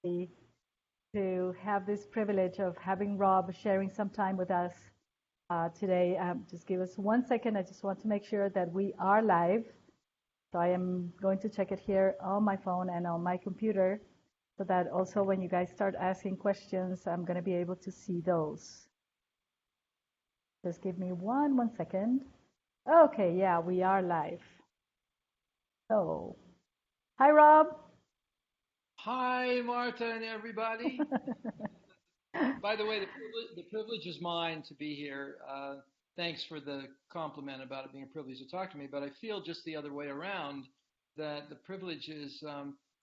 happy to have this privilege of having Rob sharing some time with us today. Just give us 1 second. I just want to make sure that we are live. So I am going to check it here on my phone and on my computer so that also when you guys start asking questions, I'm going to be able to see those. Just give me one second. Okay, yeah, we are live. So, hi, Rob. Hi, Marta and everybody. By the way, the privilege is mine to be here. Thanks for the compliment about it being a privilege to talk to me, but I feel just the other way around, that the privilege is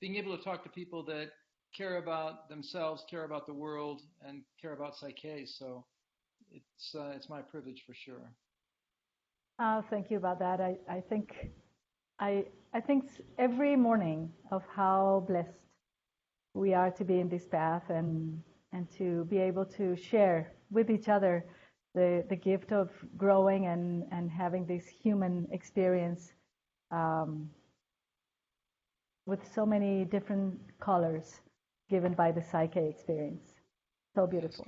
being able to talk to people that care about themselves, care about the world, and care about PSYCH-K. So it's my privilege for sure. Thank you about that. I think every morning of how blessed we are to be in this path and to be able to share with each other the gift of growing and having this human experience with so many different colors given by the PSYCH-K experience. So beautiful.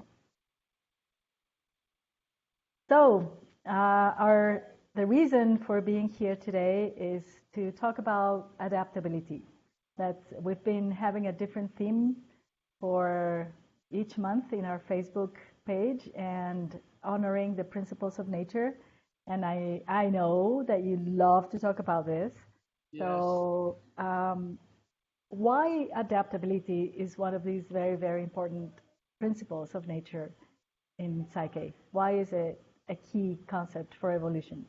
So the reason for being here today is to talk about adaptability. We've been having a different theme for each month in our Facebook page and honoring the principles of nature. And I know that you love to talk about this. Yes. So why adaptability is one of these very, very important principles of nature in PSYCH-K? Why is it a key concept for evolution?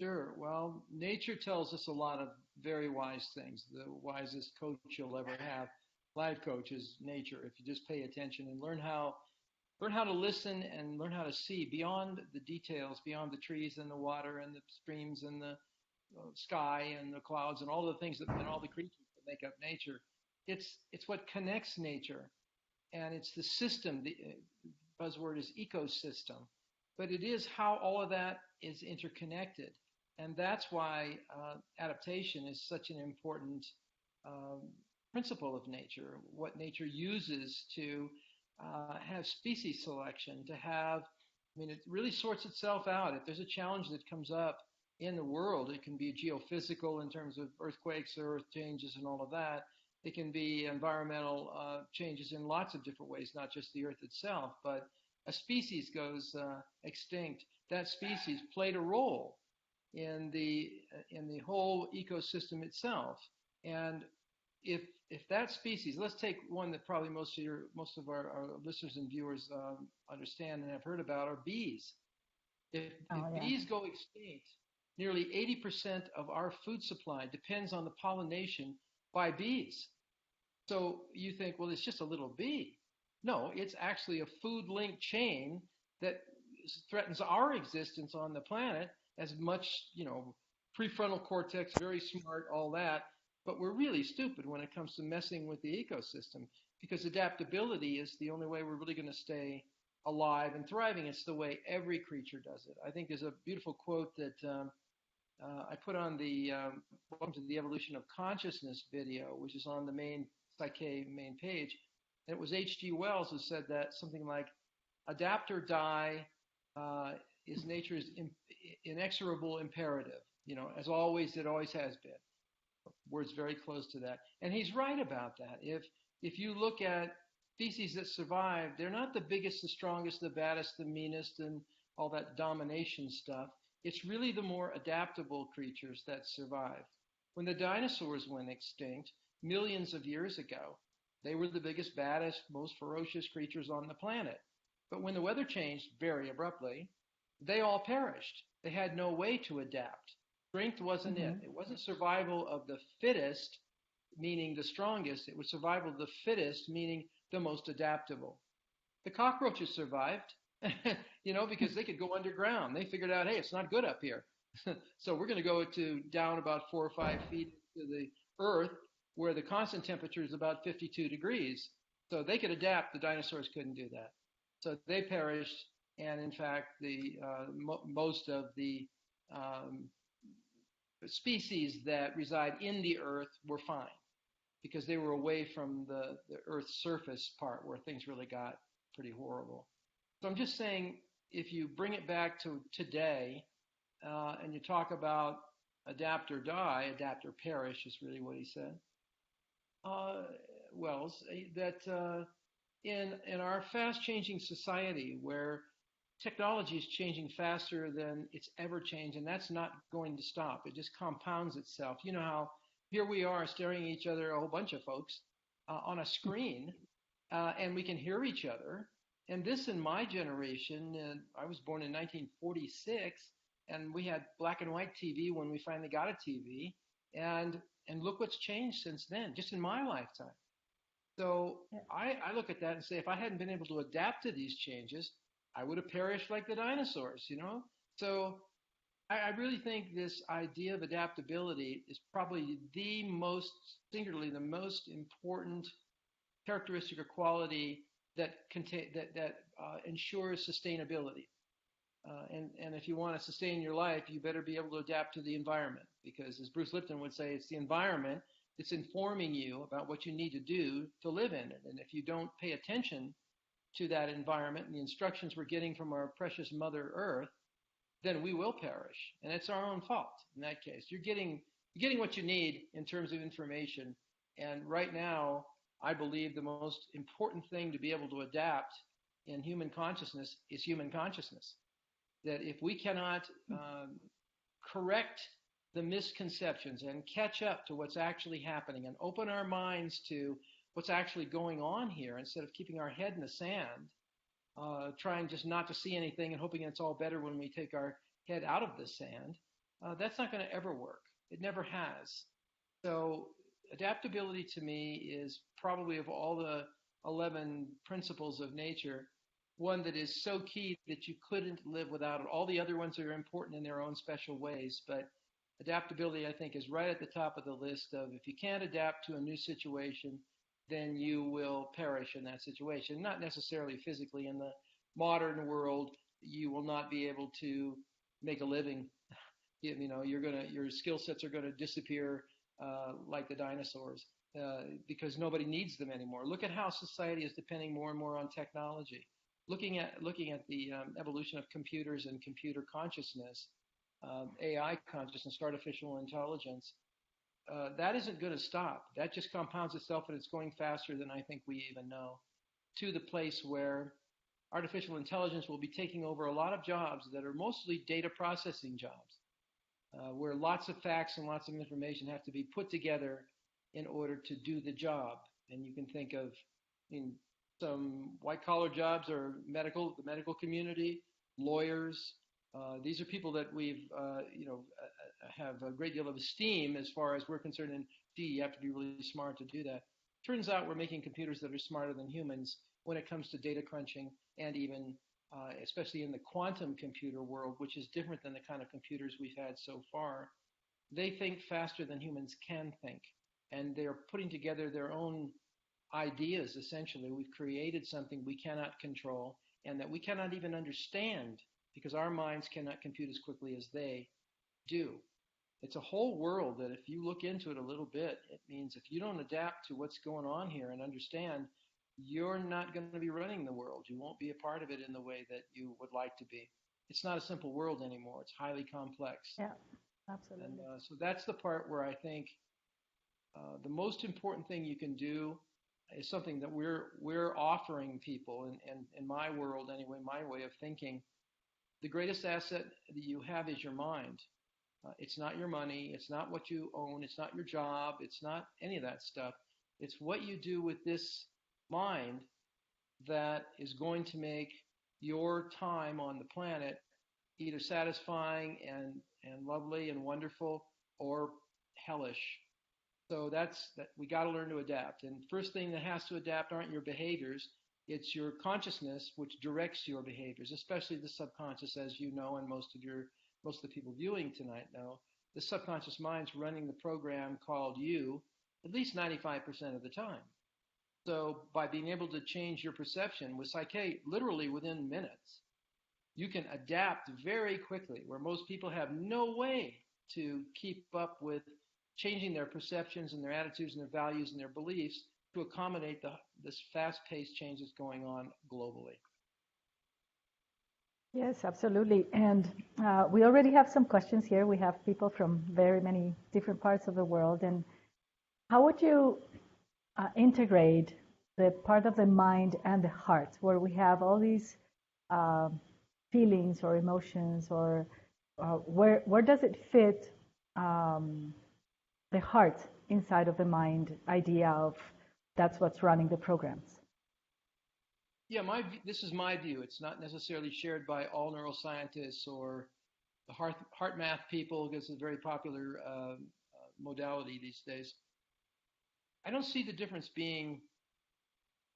Sure. Well, nature tells us a lot of very wise things. The wisest coach you'll ever have, life coach, is nature. If you just pay attention and learn how to listen and learn how to see beyond the details, beyond the trees and the water and the streams and the sky and the clouds and all the things and all the creatures that make up nature. It's what connects nature, and it's the system. The buzzword is ecosystem, but it is how all of that is interconnected. And that's why adaptation is such an important principle of nature, what nature uses to have species selection, it really sorts itself out. If there's a challenge that comes up in the world, it can be geophysical in terms of earthquakes or earth changes and all of that. It can be environmental changes in lots of different ways, not just the earth itself, but a species goes extinct. That species played a role in the whole ecosystem itself. And if that species, let's take one that probably most of our listeners and viewers understand and have heard about, are bees. If bees go extinct, nearly 80% of our food supply depends on the pollination by bees. So you think, well, it's just a little bee. No, it's actually a food-linked chain that threatens our existence on the planet as much, prefrontal cortex, very smart, all that. But we're really stupid when it comes to messing with the ecosystem, because adaptability is the only way we're really going to stay alive and thriving. It's the way every creature does it. I think there's a beautiful quote that I put on the Welcome to the Evolution of Consciousness video, which is on the main PSYCH-K main page. And it was H.G. Wells who said that something like, adapt or die is nature's inexorable imperative. As always, it always has been. Words very close to that. And he's right about that. If you look at species that survive, they're not the biggest, the strongest, the baddest, the meanest, and all that domination stuff. It's really the more adaptable creatures that survive. When the dinosaurs went extinct millions of years ago, they were the biggest, baddest, most ferocious creatures on the planet. But when the weather changed very abruptly, they all perished. They had no way to adapt. Strength wasn't it. It wasn't survival of the fittest, meaning the strongest. It was survival of the fittest, meaning the most adaptable. The cockroaches survived, because they could go underground. They figured out, hey, it's not good up here. So we're going to go down about 4 or 5 feet to the earth, where the constant temperature is about 52 degrees. So they could adapt. The dinosaurs couldn't do that. So they perished. And in fact, most of the species that reside in the earth were fine. because they were away from the Earth's surface part where things really got pretty horrible. So I'm just saying, if you bring it back to today, and you talk about adapt or die, adapt or perish is really what he said. Wells, that in our fast-changing society where technology is changing faster than it's ever changed, and that's not going to stop. It just compounds itself. You know how here we are staring at each other, a whole bunch of folks, on a screen, and we can hear each other. And this, in my generation, I was born in 1946, and we had black and white TV when we finally got a TV, and look what's changed since then, just in my lifetime. So Yeah. I look at that and say, if I hadn't been able to adapt to these changes, I would have perished like the dinosaurs, you know? So I really think this idea of adaptability is probably singularly, the most important characteristic or quality that ensures sustainability. And if you want to sustain your life, you better be able to adapt to the environment, because as Bruce Lipton would say, it's the environment that's informing you about what you need to do to live in it. And if you don't pay attention to that environment and the instructions we're getting from our precious Mother Earth, then we will perish. And it's our own fault in that case. You're getting what you need in terms of information. And right now, I believe the most important thing to be able to adapt in human consciousness is human consciousness. That if we cannot correct the misconceptions and catch up to what's actually happening and open our minds to what's actually going on here, instead of keeping our head in the sand, trying just not to see anything and hoping it's all better when we take our head out of the sand, that's not going to ever work. It never has. So adaptability to me is probably, of all the 11 principles of nature, one that is so key that you couldn't live without it. All the other ones are important in their own special ways, but adaptability, I think, is right at the top of the list of, if you can't adapt to a new situation, then you will perish in that situation. Not necessarily physically. In the modern world, you will not be able to make a living. You know, your skill sets are going to disappear like the dinosaurs because nobody needs them anymore. Look at how society is depending more and more on technology. Looking at the evolution of computers and computer consciousness, AI consciousness, artificial intelligence, that isn't going to stop. That just compounds itself, and it's going faster than I think we even know, to the place where artificial intelligence will be taking over a lot of jobs that are mostly data processing jobs, where lots of facts and lots of information have to be put together in order to do the job. And you can think of some white-collar jobs or the medical community, lawyers. These are people that we've, have a great deal of esteem as far as we're concerned. And you have to be really smart to do that. Turns out we're making computers that are smarter than humans when it comes to data crunching, and even, especially in the quantum computer world, which is different than the kind of computers we've had so far. They think faster than humans can think, and they're putting together their own ideas, essentially. We've created something we cannot control and that we cannot even understand, because our minds cannot compute as quickly as they do. It's a whole world that, if you look into it a little bit, it means if you don't adapt to what's going on here and understand, you're not going to be running the world. You won't be a part of it in the way that you would like to be. It's not a simple world anymore. It's highly complex. Yeah, absolutely. And so that's the part where I think the most important thing you can do is something that we're offering people, and in my world anyway, my way of thinking. The greatest asset that you have is your mind. It's not your money. It's not what you own. It's not your job. It's not any of that stuff. It's what you do with this mind that is going to make your time on the planet either satisfying and lovely and wonderful, or hellish. So that's that. We got to learn to adapt. And first thing that has to adapt aren't your behaviors. It's your consciousness, which directs your behaviors, especially the subconscious, as you know, and most of the people viewing tonight know. The subconscious mind's running the program called you at least 95% of the time. So by being able to change your perception with PSYCH-K, literally within minutes, you can adapt very quickly, where most people have no way to keep up with changing their perceptions and their attitudes and their values and their beliefs to accommodate this fast-paced change that's going on globally. Yes, absolutely. And we already have some questions here. We have people from very many different parts of the world. And how would you integrate the part of the mind and the heart, where we have all these feelings or emotions, or where does it fit the heart inside of the mind idea of that's what's running the programs? Yeah, this is my view. It's not necessarily shared by all neuroscientists or the heart math people, because it's a very popular modality these days. I don't see the difference being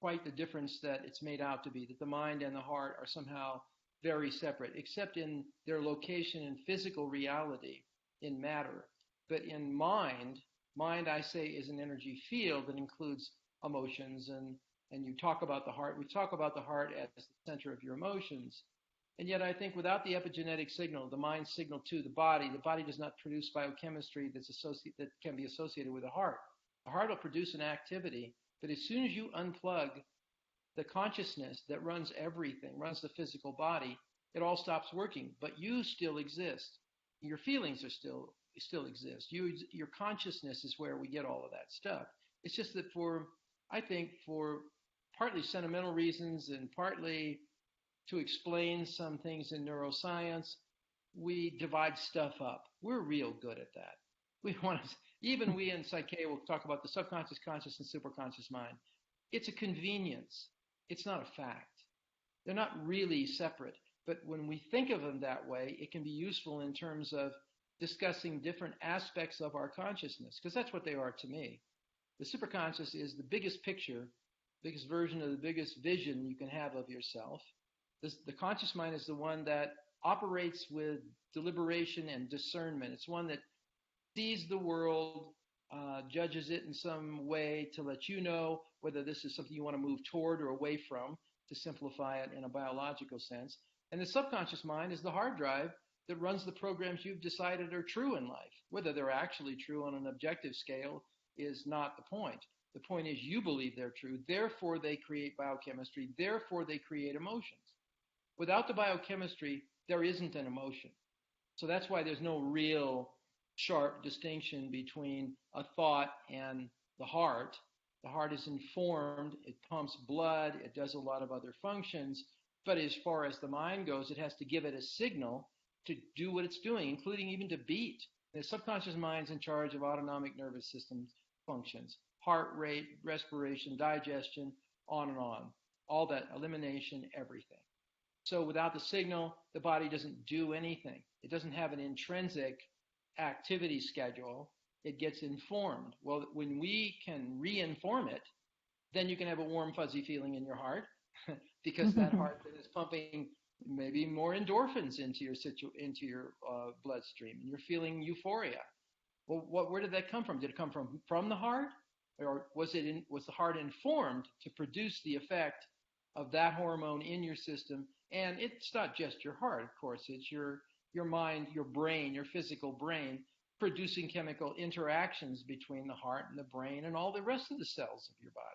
quite the difference that it's made out to be, that the mind and the heart are somehow very separate, except in their location in physical reality, in matter. But in mind, I say, is an energy field that includes emotions, and you talk about the heart. We talk about the heart as the center of your emotions. And yet I think without the epigenetic signal, the mind signal to the body does not produce biochemistry that can be associated with the heart. The heart will produce an activity, but as soon as you unplug the consciousness that runs everything, runs the physical body, it all stops working. But you still exist. Your feelings are still exist. Your consciousness is where we get all of that stuff. It's just that I think for partly sentimental reasons and partly to explain some things in neuroscience, we divide stuff up. We're real good at that. Even we in Psych-K will talk about the subconscious, conscious, and superconscious mind. It's a convenience. It's not a fact. They're not really separate. But when we think of them that way, it can be useful in terms of discussing different aspects of our consciousness, because that's what they are to me. The superconscious is the biggest picture, biggest version of the biggest vision you can have of yourself. The conscious mind is the one that operates with deliberation and discernment. It's one that sees the world, judges it in some way to let you know whether this is something you want to move toward or away from, to simplify it in a biological sense. And the subconscious mind is the hard drive that runs the programs you've decided are true in life. Whether they're actually true on an objective scale is not the point. The point is you believe they're true, therefore they create biochemistry, therefore they create emotions. Without the biochemistry, there isn't an emotion. So that's why there's no real sharp distinction between a thought and the heart. The heart is informed, it pumps blood, it does a lot of other functions, but as far as the mind goes, it has to give it a signal to do what it's doing, including even to beat. The subconscious mind's in charge of autonomic nervous system functions, heart rate, respiration, digestion, on and on. All that, elimination, everything. So without the signal, the body doesn't do anything. It doesn't have an intrinsic activity schedule. It gets informed. Well, when we can re-inform it, then you can have a warm, fuzzy feeling in your heart because that heart then is pumping maybe more endorphins into your bloodstream, and you're feeling euphoria. Well, where did that come from? Did it come from the heart, or was the heart informed to produce the effect of that hormone in your system? And it's not just your heart, of course. It's your mind, your brain, your physical brain, producing chemical interactions between the heart and the brain and all the rest of the cells of your body.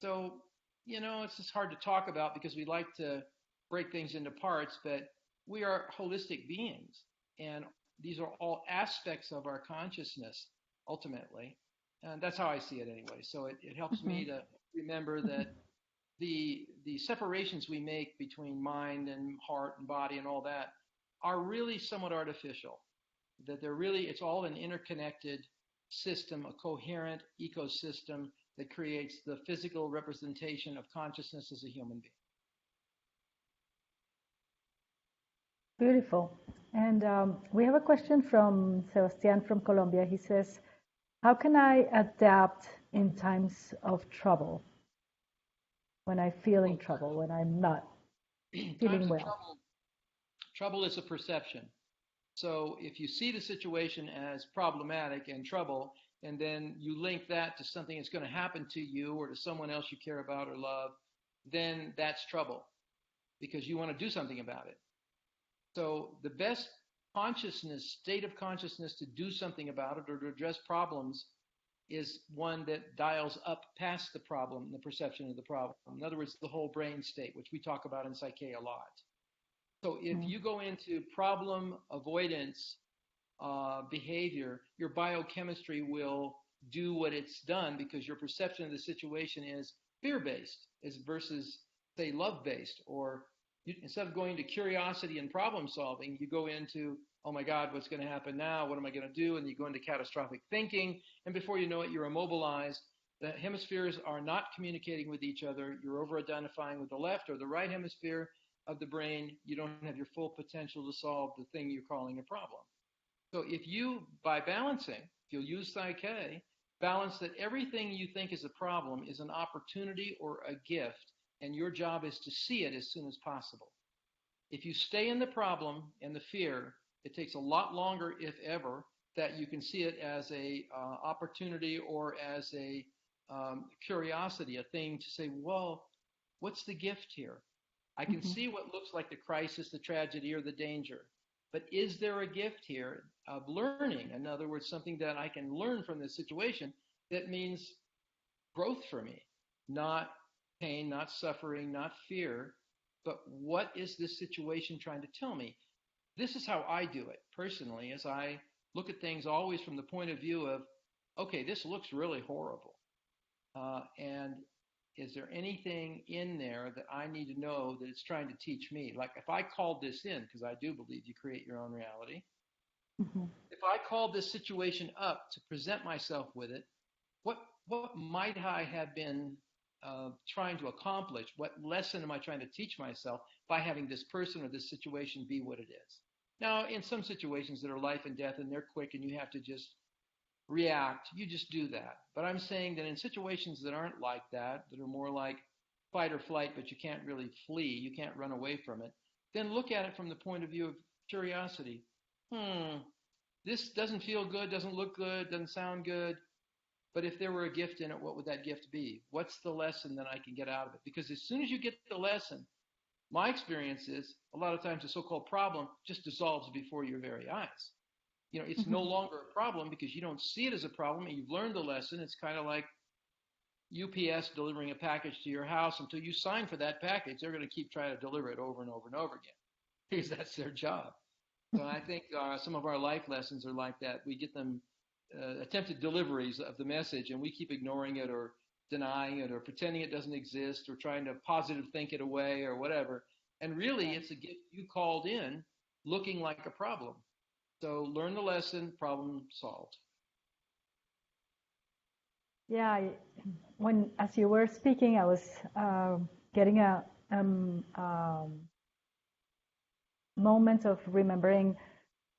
So, it's just hard to talk about because we like to break things into parts, but we are holistic beings, and these are all aspects of our consciousness, ultimately. And that's how I see it anyway. So it helps me to remember that the separations we make between mind and heart and body and all that are really somewhat artificial, that it's all an interconnected system, a coherent ecosystem that creates the physical representation of consciousness as a human being. Beautiful. And we have a question from Sebastian from Colombia. He says, how can I adapt in times of trouble? When I feel in trouble, when I'm not feeling well. Trouble is a perception. So if you see the situation as problematic and trouble, and then you link that to something that's going to happen to you or to someone else you care about or love, then that's trouble because you want to do something about it. So the best consciousness, state of consciousness to do something about it or to address problems is one that dials up past the problem, the perception of the problem. In other words, the whole brain state, which we talk about in Psych-K a lot. So if you go into problem avoidance behavior, your biochemistry will do what it's done because your perception of the situation is fear-based versus, say, love-based. Or instead of going to curiosity and problem solving, you go into, oh my God, what's going to happen now? What am I going to do? And you go into catastrophic thinking. And before you know it, you're immobilized. The hemispheres are not communicating with each other. You're over-identifying with the left or the right hemisphere of the brain. You don't have your full potential to solve the thing you're calling a problem. So if you, by balancing, if you'll use Psych-K, balance that everything you think is a problem is an opportunity or a gift, and your job is to see it as soon as possible. If you stay in the problem and the fear, it takes a lot longer, if ever, that you can see it as a opportunity or as a curiosity, a thing to say, well, what's the gift here? I can see what looks like the crisis, the tragedy, or the danger. But is there a gift here of learning? In other words, something that I can learn from this situation that means growth for me, not pain, not suffering, not fear, but what is this situation trying to tell me? This is how I do it personally, as I look at things always from the point of view of, okay, this looks really horrible. And is there anything in there that I need to know that it's trying to teach me? Like if I called this in, because I do believe you create your own reality, if I called this situation up to present myself with it, what might I have been trying to accomplish? What lesson am I trying to teach myself by having this person or this situation be what it is? Now, in some situations that are life and death and they're quick and you have to just react, you just do that. But I'm saying that in situations that aren't like that, that are more like fight or flight, but you can't really flee, you can't run away from it, then look at it from the point of view of curiosity. This doesn't feel good, doesn't look good, doesn't sound good. But if there were a gift in it, what would that gift be? What's the lesson that I can get out of it? Because as soon as you get the lesson, my experience is a lot of times the so-called problem just dissolves before your very eyes. It's no longer a problem because you don't see it as a problem and you've learned the lesson. It's kind of like UPS delivering a package to your house. Until you sign for that package, they're going to keep trying to deliver it over and over and over again because that's their job. So I think some of our life lessons are like that. We get them attempted deliveries of the message and we keep ignoring it or denying it or pretending it doesn't exist or trying to positive think it away or whatever. And really, it's a gift you called in looking like a problem. So learn the lesson, problem solved. Yeah, as you were speaking, I was getting a moment of remembering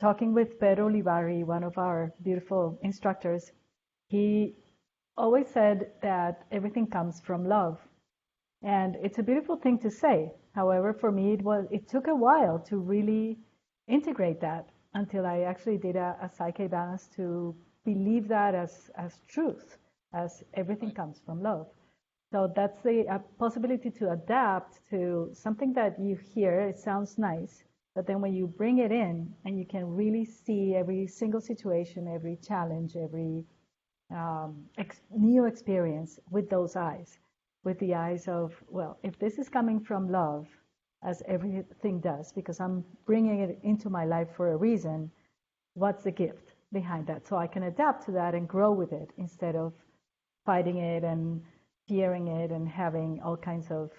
talking with Pedro Olivari, one of our beautiful instructors. He always said that everything comes from love. And it's a beautiful thing to say. However, for me, it took a while to really integrate that until I actually did a Psych-K balance to believe that as truth, as everything comes from love. So that's the possibility to adapt to something that you hear, it sounds nice, but then when you bring it in and you can really see every single situation, every challenge, every new experience with those eyes, with the eyes of, well, if this is coming from love, as everything does, because I'm bringing it into my life for a reason, what's the gift behind that? So I can adapt to that and grow with it instead of fighting it and fearing it and having all kinds of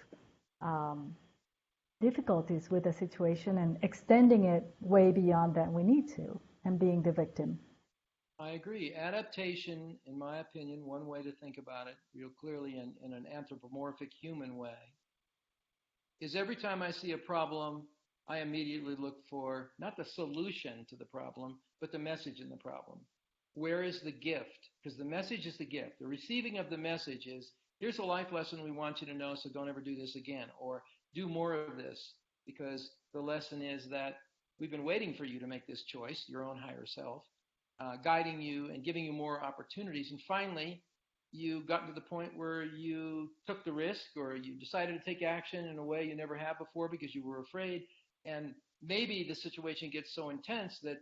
difficulties with the situation and extending it way beyond that we need to and being the victim. I agree. Adaptation, in my opinion, one way to think about it real clearly in an anthropomorphic human way, is every time I see a problem, I immediately look for not the solution to the problem, but the message in the problem. Where is the gift? Because the message is the gift. The receiving of the message is, here's a life lesson we want you to know, so don't ever do this again, or do more of this, because the lesson is that we've been waiting for you to make this choice, your own higher self, guiding you and giving you more opportunities. And finally, you got to the point where you took the risk or you decided to take action in a way you never have before because you were afraid. And maybe the situation gets so intense that,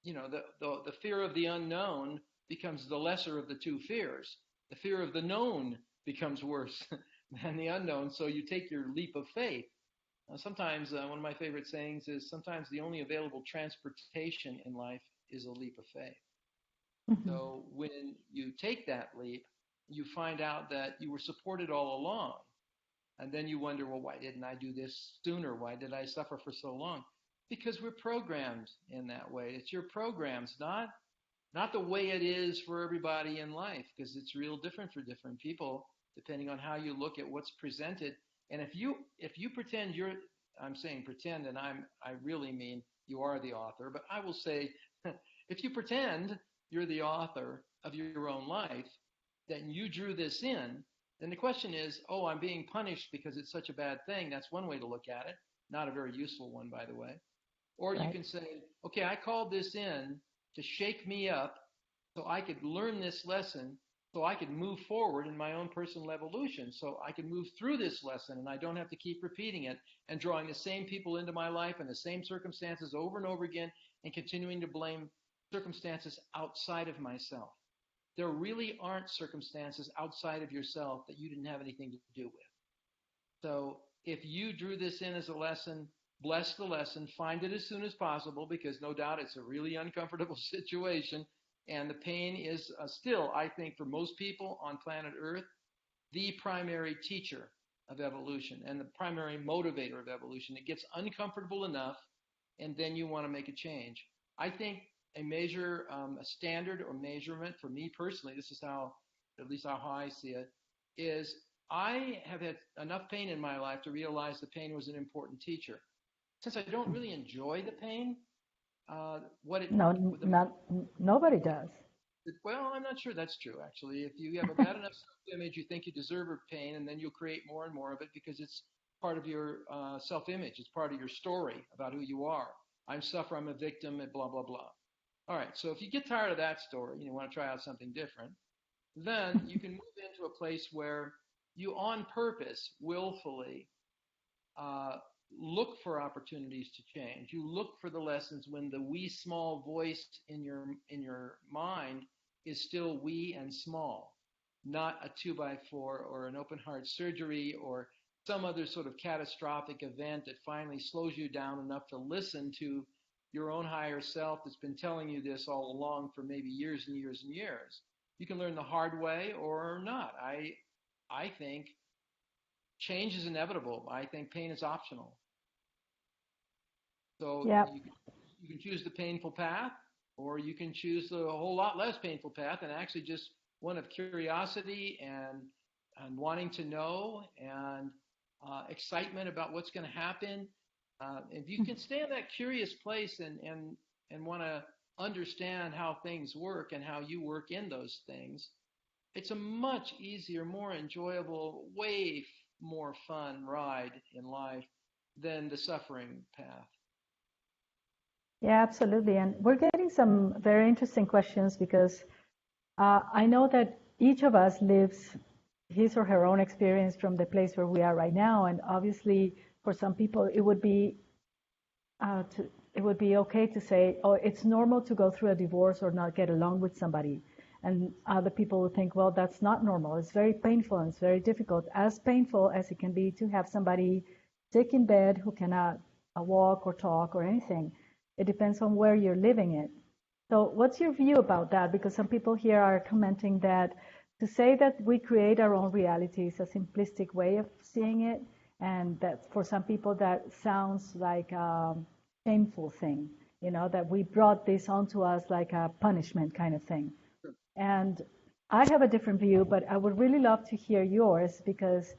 the fear of the unknown becomes the lesser of the two fears. The fear of the known becomes worse than the unknown. So you take your leap of faith. Sometimes one of my favorite sayings is sometimes the only available transportation in life is a leap of faith. Mhm. So when you take that leap, you find out that you were supported all along. And then you wonder, well, why didn't I do this sooner? Why did I suffer for so long? Because we're programmed in that way. It's your programs, not the way it is for everybody in life, because it's real different for different people, depending on how you look at what's presented. And if you pretend I'm saying pretend, and I really mean you are the author, but I will say, if you pretend you're the author of your own life, then you drew this in, then the question is, oh, I'm being punished because it's such a bad thing. That's one way to look at it. Not a very useful one, by the way. Or you Right. can say, okay, I called this in to shake me up so I could learn this lesson, so I could move forward in my own personal evolution, so I can move through this lesson and I don't have to keep repeating it and drawing the same people into my life and the same circumstances over and over again and continuing to blame circumstances outside of myself. There really aren't circumstances outside of yourself that you didn't have anything to do with. So if you drew this in as a lesson, bless the lesson, find it as soon as possible, because no doubt it's a really uncomfortable situation. And the pain is still, I think, for most people on planet Earth, the primary teacher of evolution and the primary motivator of evolution. It gets uncomfortable enough, and then you want to make a change. I think a measure, a standard or measurement for me personally, this is how, at least how I see it, is I have had enough pain in my life to realize the pain was an important teacher. Since I don't really enjoy the pain, what it, No, the not nobody does. well, I'm not sure that's true, actually. If you have a bad enough self-image, you think you deserve pain, and then you'll create more and more of it because it's part of your self-image. It's part of your story about who you are. I'm suffer, I'm a victim, and blah, blah, blah. All right, so if you get tired of that story and you want to try out something different, then you can move into a place where you on purpose, willfully, uh, look for opportunities to change. You look for the lessons when the wee small voice in your mind is still wee and small, not a 2x4 or an open heart surgery or some other sort of catastrophic event that finally slows you down enough to listen to your own higher self that's been telling you this all along for maybe years and years and years. You can learn the hard way or not. I think change is inevitable. I think pain is optional. So Yeah. you can choose the painful path, or you can choose the whole lot less painful path and actually just one of curiosity and wanting to know and excitement about what's going to happen. If you can stay in that curious place and want to understand how things work and how you work in those things, it's a much easier, more enjoyable, way more fun ride in life than the suffering path. Yeah, absolutely. And we're getting some very interesting questions because I know that each of us lives his or her own experience from the place where we are right now. And obviously, for some people, uh, to, it would be okay to say, oh, it's normal to go through a divorce or not get along with somebody. And other people would think, well, that's not normal. It's very painful and it's very difficult, as painful as it can be to have somebody sick in bed who cannot walk or talk or anything. It depends on where you're living it. So what's your view about that? Because some people here are commenting that to say that we create our own reality is a simplistic way of seeing it, and that for some people that sounds like a shameful thing, that we brought this onto us like a punishment kind of thing. And I have a different view, but I would really love to hear yours because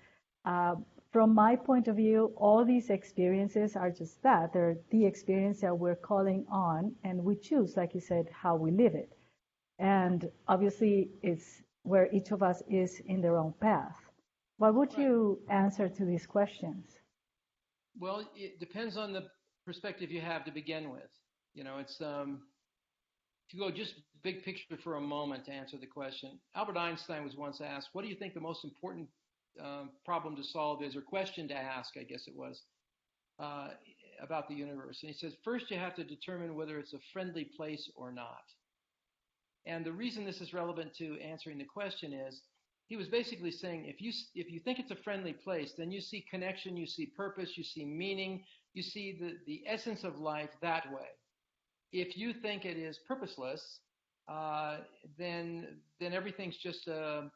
uh, from my point of view, all these experiences are just that. They're the experience that we're calling on, and we choose, like you said, how we live it. And obviously, it's where each of us is in their own path. What would Right. you answer to these questions? Well, it depends on the perspective you have to begin with. It's to go just big picture for a moment to answer the question. Albert Einstein was once asked, "What do you think the most important problem to solve is, or question to ask?" I guess it was. Uh, about the universe. And he says, first you have to determine whether it's a friendly place or not. And the reason this is relevant to answering the question is, he was basically saying, if you think it's a friendly place, then you see connection, you see purpose, you see meaning, you see the essence of life that way. If you think it is purposeless, then everything's just a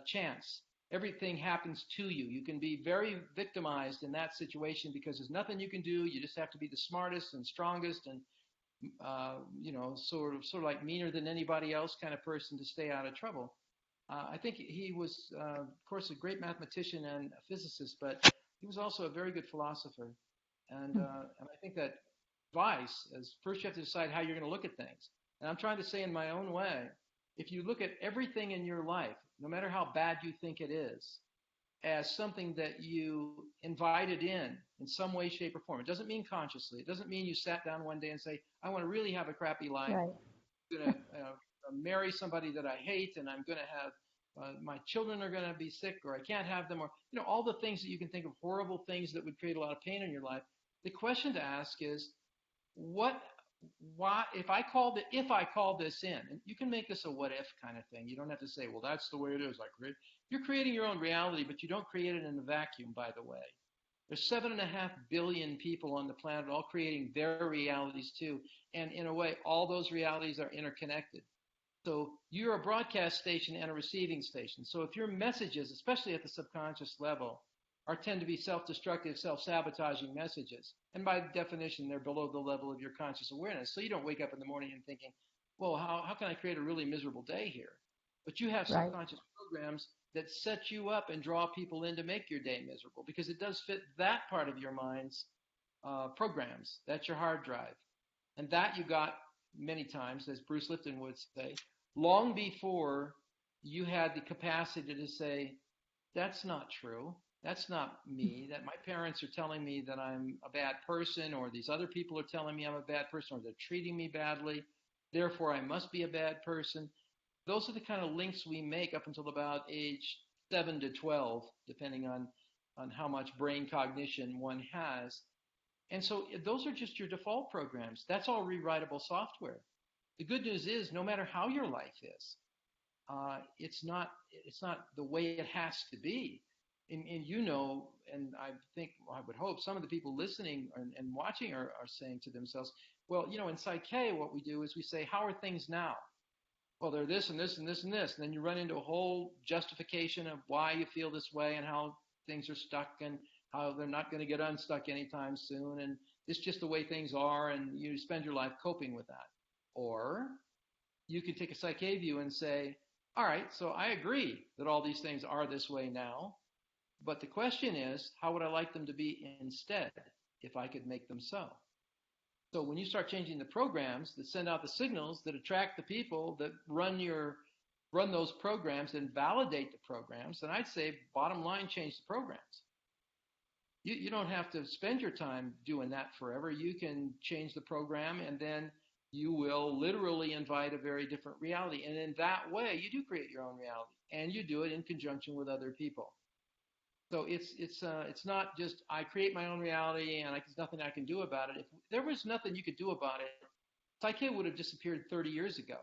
chance. Everything happens to you. You can be very victimized in that situation because there's nothing you can do. You just have to be the smartest and strongest and sort of like meaner than anybody else kind of person to stay out of trouble. I think he was, of course, a great mathematician and a physicist, but he was also a very good philosopher. And I think that advice is first you have to decide how you're going to look at things. And I'm trying to say in my own way, if you look at everything in your life, no matter how bad you think it is, as something that you invited in some way, shape, or form. It doesn't mean consciously. It doesn't mean you sat down one day and say, I want to really have a crappy life. Right. I'm going to marry somebody that I hate, and I'm going to have my children are going to be sick, or I can't have them, or all the things that you can think of, horrible things that would create a lot of pain in your life. The question to ask is, why, if I call this in, and you can make this a what if kind of thing. You don't have to say, well, that's the way it is. You're creating your own reality, but you don't create it in a vacuum, by the way. There's 7.5 billion people on the planet all creating their realities too. And in a way, all those realities are interconnected. So you're a broadcast station and a receiving station. So if your messages, especially at the subconscious level, tend to be self-destructive, self-sabotaging messages, and by definition, they're below the level of your conscious awareness. So you don't wake up in the morning and thinking, well, how can I create a really miserable day here? But you have subconscious programs that set you up and draw people in to make your day miserable because it does fit that part of your mind's programs. That's your hard drive. And that you got many times, as Bruce Lipton would say, long before you had the capacity to say, that's not true. That's not me. That my parents are telling me that I'm a bad person, or these other people are telling me I'm a bad person, or they're treating me badly. Therefore, I must be a bad person. Those are the kind of links we make up until about age 7 to 12, depending on how much brain cognition one has. And so those are just your default programs. That's all rewritable software. The good news is, no matter how your life is, it's not the way it has to be. And and I would hope some of the people listening and watching are saying to themselves, well, in PSYCH-K, what we do is we say, how are things now? Well, they're this and this and this and this. And then you run into a whole justification of why you feel this way and how things are stuck and how they're not going to get unstuck anytime soon. And it's just the way things are, and you spend your life coping with that. Or you could take a PSYCH-K view and say, all right, so I agree that all these things are this way now. But the question is, how would I like them to be instead if I could make them so? So when you start changing the programs that send out the signals that attract the people that run those programs and validate the programs, then I'd say, bottom line, change the programs. You don't have to spend your time doing that forever. You can change the program, and then you will literally invite a very different reality. And in that way, you do create your own reality, and you do it in conjunction with other people. So it's not just I create my own reality and there's nothing I can do about it. If there was nothing you could do about it, PSYCH-K would have disappeared 30 years ago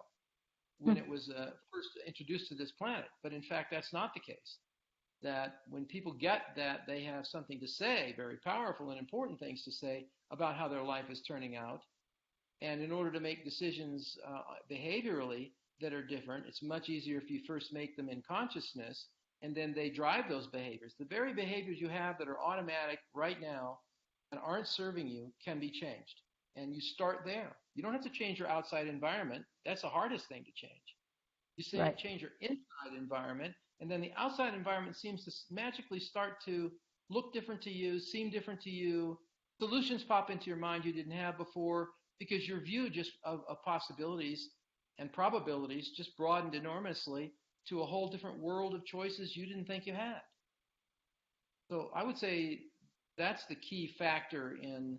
when it was first introduced to this planet. But in fact, that's not the case. That when people get that, they have something to say, very powerful and important things to say about how their life is turning out. And in order to make decisions behaviorally that are different, it's much easier if you first make them in consciousness, and then they drive those behaviors. The very behaviors you have that are automatic right now and aren't serving you can be changed. And you start there. You don't have to change your outside environment. That's the hardest thing to change. You say you change your inside environment, and then the outside environment seems to magically start to look different to you, seem different to you. Solutions pop into your mind you didn't have before because your view just of possibilities and probabilities just broadened enormously to a whole different world of choices you didn't think you had. So I would say that's the key factor in,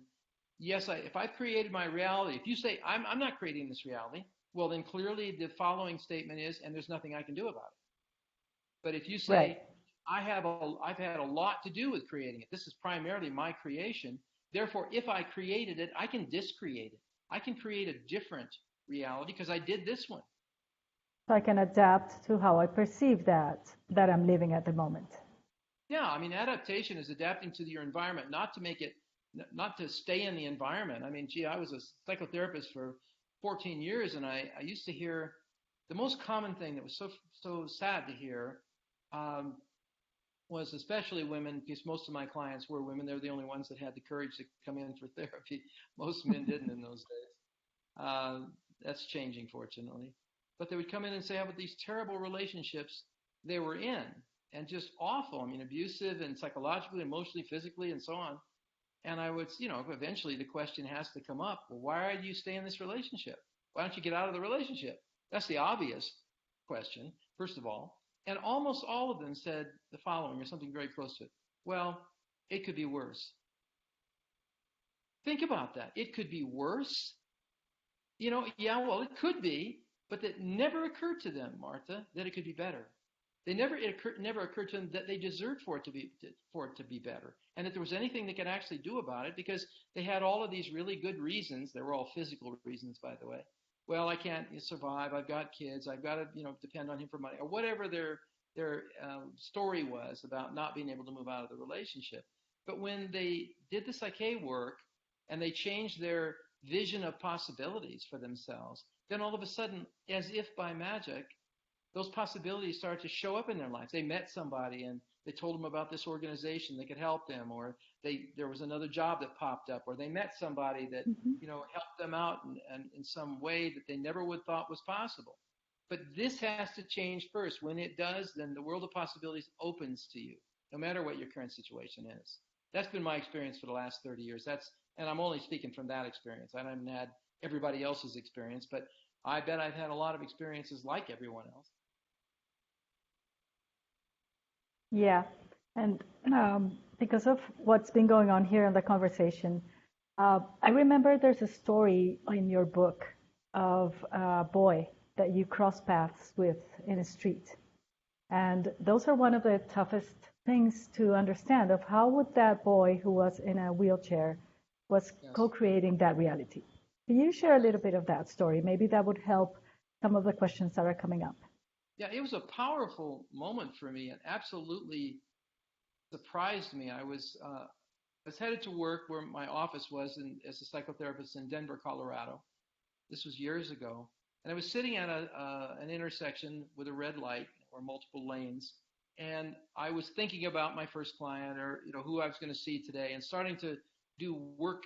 yes, if I've created my reality, if you say, I'm not creating this reality, well, then clearly the following statement is, and there's nothing I can do about it. But if you say, I've had a lot to do with creating it, this is primarily my creation, Therefore, if I created it, I can discreate it. I can create a different reality because I did this one. So I can adapt to how I perceive that I'm living at the moment. Yeah, I mean, adaptation is adapting to your environment, not to stay in the environment. I mean, gee, I was a psychotherapist for 14 years, and I used to hear the most common thing that was so sad to hear was especially women, because most of my clients were women. They were the only ones that had the courage to come in for therapy. Most men didn't in those days. That's changing, fortunately. But they would come in and say about these terrible relationships they were in, and just awful. I mean, abusive and psychologically, emotionally, physically, and so on. And I would, eventually the question has to come up, well, why do you stay in this relationship? Why don't you get out of the relationship? That's the obvious question, first of all. And almost all of them said the following, or something very close to it. Well, it could be worse. Think about that. It could be worse. Yeah, well, it could be, but that never occurred to them, Martha, that it could be better. It never occurred to them that they deserved for it to be better, and that there was anything they could actually do about it, because they had all of these really good reasons. They were all physical reasons, by the way. Well, I can't survive. I've got kids. I've got to depend on him for money, or whatever their story was about not being able to move out of the relationship. But when they did the PSYCH-K work and they changed their vision of possibilities for themselves, then all of a sudden, as if by magic, those possibilities started to show up in their lives. They met somebody and they told them about this organization that could help them, or there was another job that popped up, or they met somebody that helped them out in some way that they never would thought was possible. But this has to change first. When it does, then the world of possibilities opens to you, no matter what your current situation is. That's been my experience for the last 30 years. And I'm only speaking from that experience. I haven't had everybody else's experience, but I bet I've had a lot of experiences like everyone else. Yeah, and because of what's been going on here in the conversation, I remember there's a story in your book of a boy that you cross paths with in a street. And those are one of the toughest things to understand, of how would that boy who was in a wheelchair was co-creating that reality. Can you share a little bit of that story? Maybe that would help some of the questions that are coming up. Yeah, it was a powerful moment for me, and absolutely surprised me. I was headed to work where my office was as a psychotherapist in Denver, Colorado. This was years ago. And I was sitting at an intersection with a red light or multiple lanes. And I was thinking about my first client, or who I was going to see today, and starting to do work,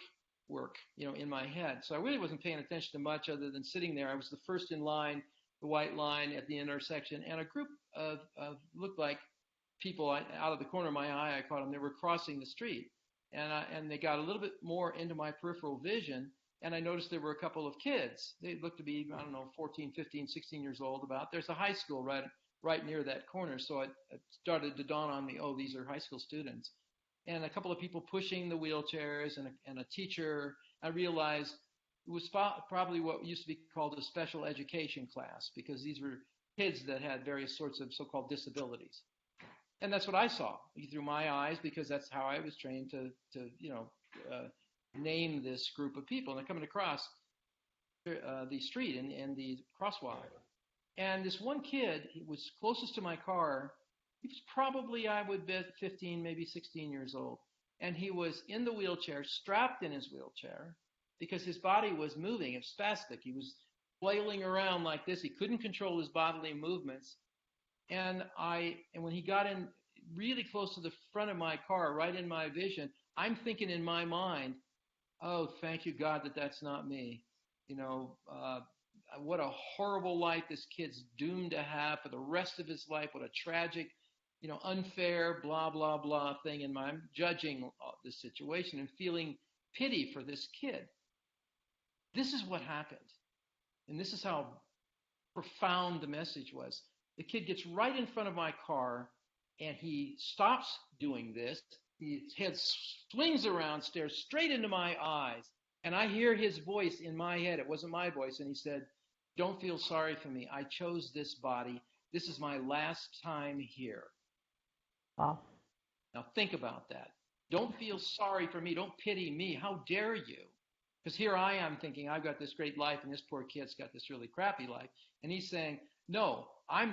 in my head. So I really wasn't paying attention to much other than sitting there. I was the first in line, the white line at the intersection, and a group of looked like people out of the corner of my eye, I caught them. They were crossing the street, and they got a little bit more into my peripheral vision, and I noticed there were a couple of kids. They looked to be, 14, 15, 16 years old about. There's a high school right near that corner, so it started to dawn on me, oh, these are high school students. And a couple of people pushing the wheelchairs and a teacher. I realized it was probably what used to be called a special education class, because these were kids that had various sorts of so-called disabilities. And that's what I saw through my eyes, because that's how I was trained to name this group of people. And they're coming across the street and the crosswalk. And this one kid, he was closest to my car. He was probably, I would bet, 15, maybe 16 years old. And he was in the wheelchair, strapped in his wheelchair, because his body was moving. It was spastic. He was flailing around like this. He couldn't control his bodily movements. And when he got in really close to the front of my car, right in my vision, I'm thinking in my mind, oh, thank you, God, that's not me. What a horrible life this kid's doomed to have for the rest of his life. What a tragic, unfair, blah, blah, blah thing. And I'm judging this situation and feeling pity for this kid. This is what happened. And this is how profound the message was. The kid gets right in front of my car, and he stops doing this. His head swings around, stares straight into my eyes, and I hear his voice in my head. It wasn't my voice, and he said, "Don't feel sorry for me. I chose this body. This is my last time here." Wow. Now think about that. Don't feel sorry for me. Don't pity me. How dare you? Because here I am thinking I've got this great life and this poor kid's got this really crappy life. And he's saying, no,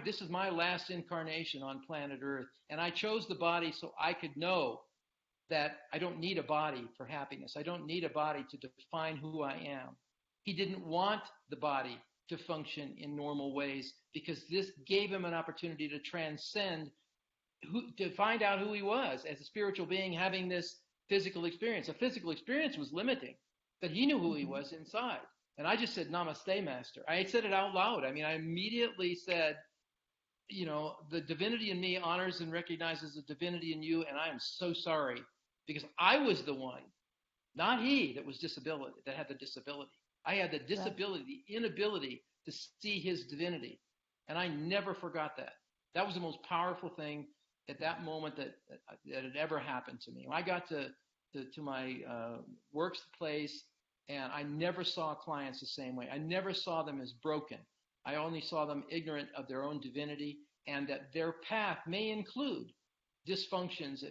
this is my last incarnation on planet Earth. And I chose the body so I could know that I don't need a body for happiness. I don't need a body to define who I am. He didn't want the body to function in normal ways because this gave him an opportunity to transcend, to find out who he was as a spiritual being having this physical experience. A physical experience was limiting, but he knew who he was inside. And I just said, Namaste, Master. I said it out loud. I mean, I immediately said, the divinity in me honors and recognizes the divinity in you, and I am so sorry because I was the one, not he, that had the disability. I had the disability, the inability to see his divinity. And I never forgot that. That was the most powerful thing at that moment that had ever happened to me. When I got to my workplace, and I never saw clients the same way. I never saw them as broken. I only saw them ignorant of their own divinity, and that their path may include dysfunctions,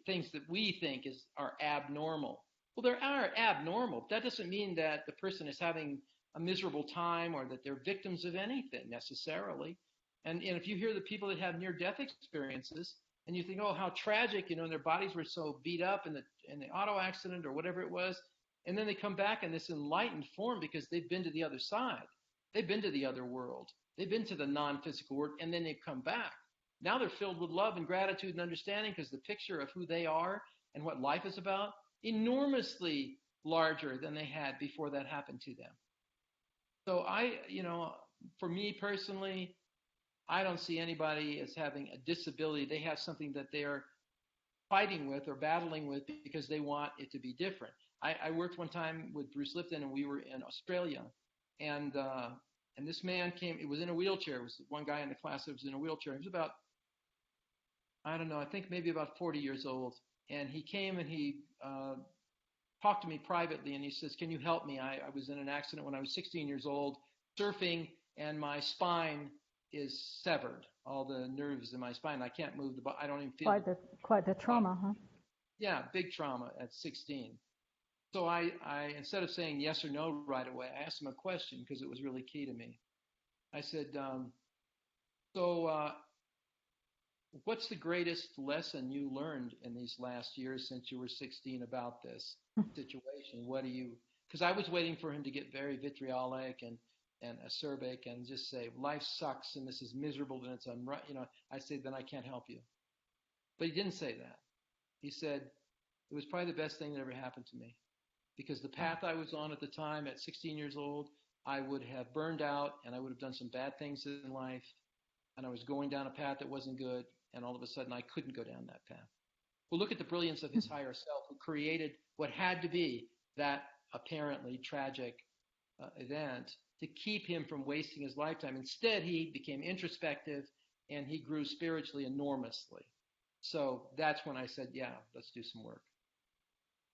things that we think are abnormal. Well, they are abnormal. That doesn't mean that the person is having a miserable time or that they're victims of anything necessarily. And if you hear the people that have near-death experiences, and you think, oh, how tragic, and their bodies were so beat up in the auto accident or whatever it was, and then they come back in this enlightened form because they've been to the other side. They've been to the other world. They've been to the non-physical world, and then they've come back. Now they're filled with love and gratitude and understanding because the picture of who they are and what life is about, enormously larger than they had before that happened to them. So for me personally, I don't see anybody as having a disability. They have something that they're fighting with or battling with because they want it to be different. I worked one time with Bruce Lipton, and we were in Australia, and this man came. It was in a wheelchair. It was one guy in the class that was in a wheelchair. He was about, I don't know, I think maybe about 40 years old. And he came and he talked to me privately, and he says, "Can you help me? I was in an accident when I was 16 years old, surfing, and my spine is severed. All the nerves in my spine. I can't move the body. I don't even feel quite the trauma, huh? Yeah, big trauma at 16." So I instead of saying yes or no right away, I asked him a question because it was really key to me. I said, what's the greatest lesson you learned in these last years since you were 16 about this situation? Because I was waiting for him to get very vitriolic and acerbic and just say, life sucks and this is miserable and it's unright. I said, then I can't help you. But he didn't say that. He said, it was probably the best thing that ever happened to me. Because the path I was on at the time, at 16 years old, I would have burned out and I would have done some bad things in life. And I was going down a path that wasn't good. And all of a sudden, I couldn't go down that path. Well, look at the brilliance of his higher self, who created what had to be that apparently tragic event to keep him from wasting his lifetime. Instead, he became introspective and he grew spiritually enormously. So that's when I said, yeah, let's do some work.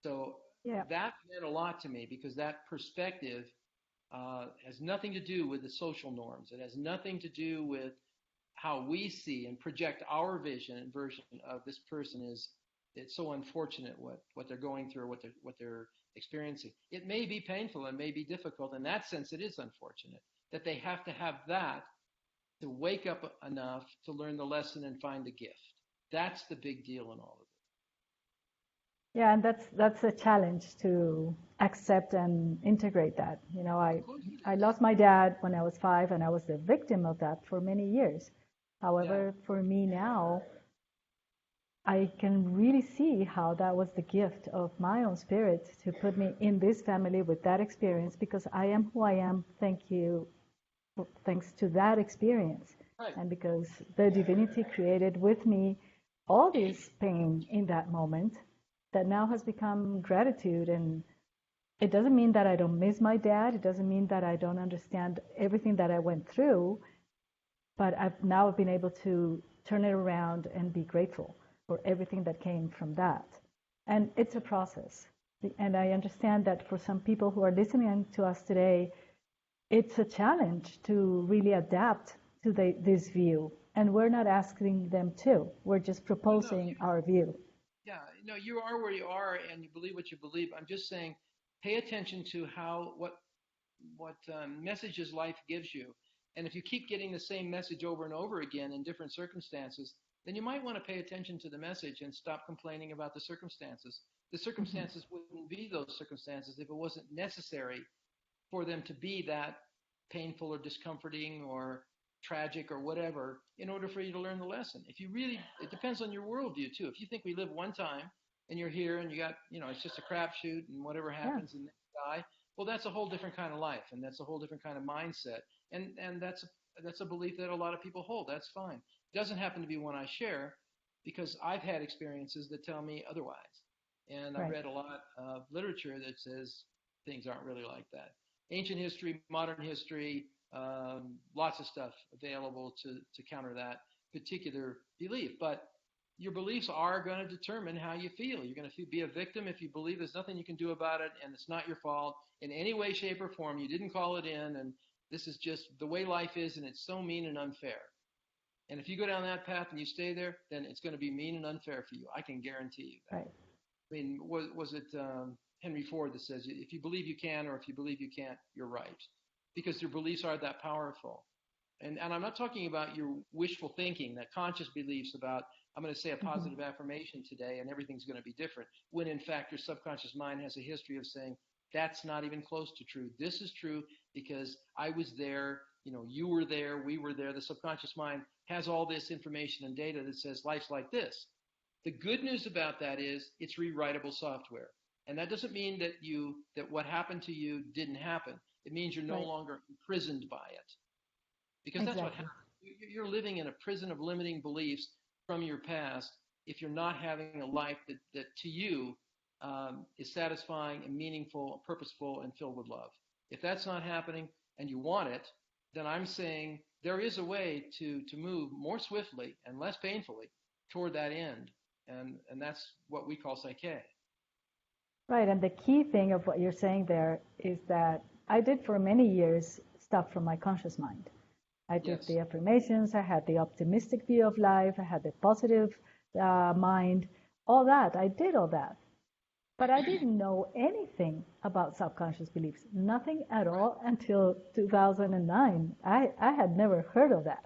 So that meant a lot to me because that perspective has nothing to do with the social norms. It has nothing to do with how we see and project our vision and version of this person is. It's so unfortunate what they're going through, what they're experiencing. It may be painful and may be difficult. In that sense, it is unfortunate that they have to have that to wake up enough to learn the lesson and find the gift. That's the big deal in all of it. Yeah, and that's a challenge to accept and integrate that. I lost my dad when I was 5, and I was the victim of that for many years. However, for me now, I can really see how that was the gift of my own spirit to put me in this family with that experience, because I am who I am, thanks to that experience. Right. And because the divinity created with me all this pain in that moment that now has become gratitude. And it doesn't mean that I don't miss my dad. It doesn't mean that I don't understand everything that I went through, but I've now been able to turn it around and be grateful for everything that came from that. And it's a process. And I understand that for some people who are listening to us today, it's a challenge to really adapt to this view. And we're not asking them to. We're just proposing our view. Yeah, no, you are where you are, and you believe what you believe. I'm just saying, pay attention to what messages life gives you, and if you keep getting the same message over and over again in different circumstances, then you might want to pay attention to the message and stop complaining about the circumstances. The Hmm. circumstances wouldn't be those circumstances if it wasn't necessary for them to be that painful or discomforting or tragic or whatever in order for you to learn the lesson. If you really, it depends on your worldview too. If you think we live one time and you're here and you got, it's just a crapshoot and whatever Yeah, happens and then you die, well, that's a whole different kind of life and that's a whole different kind of mindset. And that's a belief that a lot of people hold. That's fine. It doesn't happen to be one I share because I've had experiences that tell me otherwise. And I've right. read a lot of literature that says things aren't really like that. Ancient history, modern history, lots of stuff available to counter that particular belief. But your beliefs are going to determine how you feel. You're going to be a victim if you believe there's nothing you can do about it and it's not your fault in any way, shape, or form. You didn't call it in, and this is just the way life is, and it's so mean and unfair. And if you go down that path and you stay there, then it's going to be mean and unfair for you. I can guarantee you that. Right. I mean, was it Henry Ford that says, if you believe you can or if you believe you can't, you're right. Because your beliefs are that powerful. And I'm not talking about your wishful thinking, that conscious beliefs about, I'm going to say a Hmm. positive affirmation today and everything's going to be different, when in fact your subconscious mind has a history of saying, that's not even close to true. This is true because I was there, you were there, we were there. The subconscious mind has all this information and data that says life's like this. The good news about that is it's rewritable software. And that doesn't mean that what happened to you didn't happen. It means you're no Right. longer imprisoned by it. Because that's what Exactly. happens. You're living in a prison of limiting beliefs from your past if you're not having a life that to you is satisfying and meaningful, purposeful, and filled with love. If that's not happening and you want it, then I'm saying there is a way to move more swiftly and less painfully toward that end. And that's what we call Psyche. Right. And the key thing of what you're saying there is that I did for many years stuff from my conscious mind. I did Yes. the affirmations, I had the optimistic view of life, I had the positive mind, all that. I did all that. But I didn't know anything about subconscious beliefs, nothing at Right. all until 2009. I had never heard of that.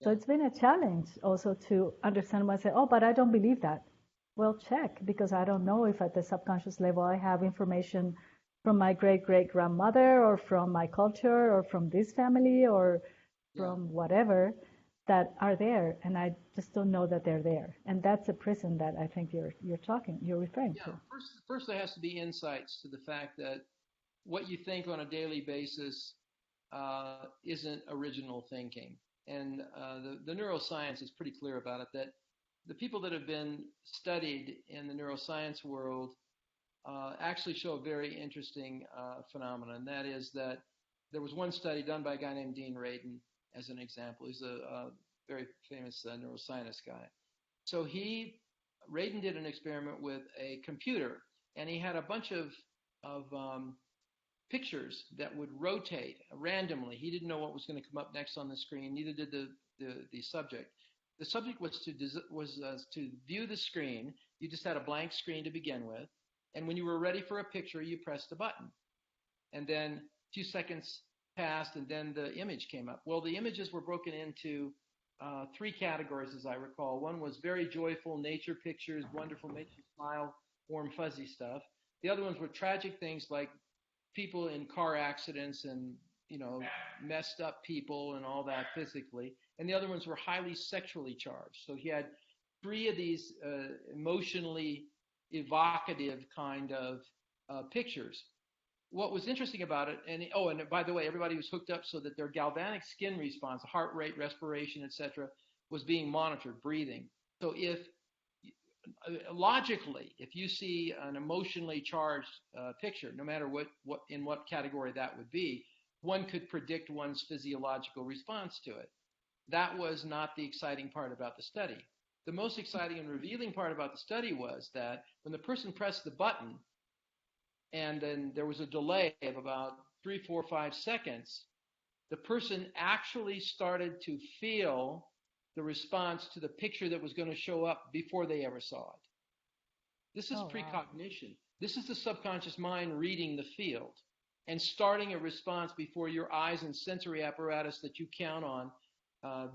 So Yeah. it's been a challenge also to understand myself, oh, but I don't believe that. Well, check, because I don't know if at the subconscious level I have information from my great great grandmother or from my culture or from this family or Yeah. from whatever that are there, and I just don't know that they're there. And that's a prison that I think you're referring Yeah. to. First there has to be insights to the fact that what you think on a daily basis isn't original thinking. And the neuroscience is pretty clear about it that the people that have been studied in the neuroscience world actually show a very interesting phenomenon. And that is that there was one study done by a guy named Dean Radin, as an example. He's a very famous neuroscientist guy. So Radin did an experiment with a computer, and he had a bunch of pictures that would rotate randomly. He didn't know what was going to come up next on the screen. Neither did the subject. The subject was to view the screen. You just had a blank screen to begin with, and when you were ready for a picture, you pressed a button, and then a few seconds passed, and then the image came up. Well, the images were broken into three categories, as I recall. One was very joyful nature pictures, wonderful, makes you smile, warm, fuzzy stuff. The other ones were tragic things like people in car accidents and messed up people and all that physically, and the other ones were highly sexually charged. So he had three of these emotionally evocative kind of pictures. What was interesting about it, and by the way, everybody was hooked up so that their galvanic skin response, heart rate, respiration, etc., was being monitored, breathing. So if logically, if you see an emotionally charged picture, no matter what in what category that would be, one could predict one's physiological response to it. That was not the exciting part about the study. The most exciting and revealing part about the study was that when the person pressed the button, and then there was a delay of about 3, 4, 5 seconds, the person actually started to feel the response to the picture that was going to show up before they ever saw it. This is Oh, wow. precognition. This is the subconscious mind reading the field and starting a response before your eyes and sensory apparatus that you count on,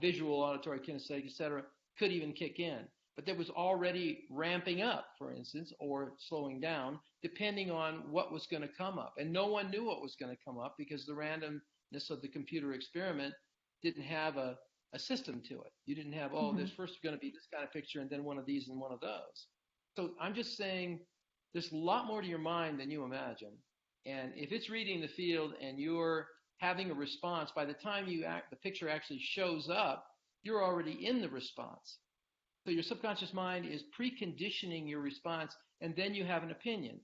visual, auditory, kinesthetic, etc., could even kick in. But that was already ramping up, for instance, or slowing down, depending on what was going to come up. And no one knew what was going to come up because the randomness of the computer experiment didn't have a system to it. You didn't have, oh, Mm-hmm. there's first going to be this kind of picture and then one of these and one of those. So I'm just saying there's a lot more to your mind than you imagine. And if it's reading the field and you're having a response, by the time the picture actually shows up, you're already in the response. So your subconscious mind is preconditioning your response, and then you have an opinion.